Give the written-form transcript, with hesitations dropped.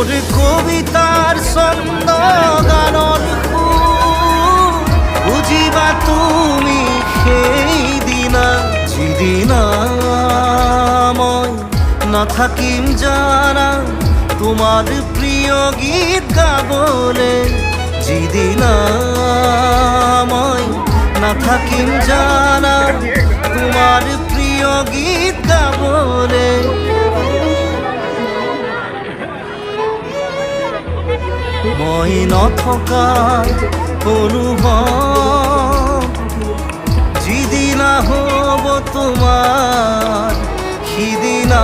মোর কবিতার ছন্দ গানৰ সুৰ বুজিবা তুমি সেই দিনা যিদিনা মই নাথাকিম জানা তোমার প্রিয় গীত গাবলে যিদিনা মই নাথাকিম জানা তোমার প্রিয় গীত গাবলে মই নথকা অনুভৱ যিদিনা হ'ব তোমাৰ সিদিনা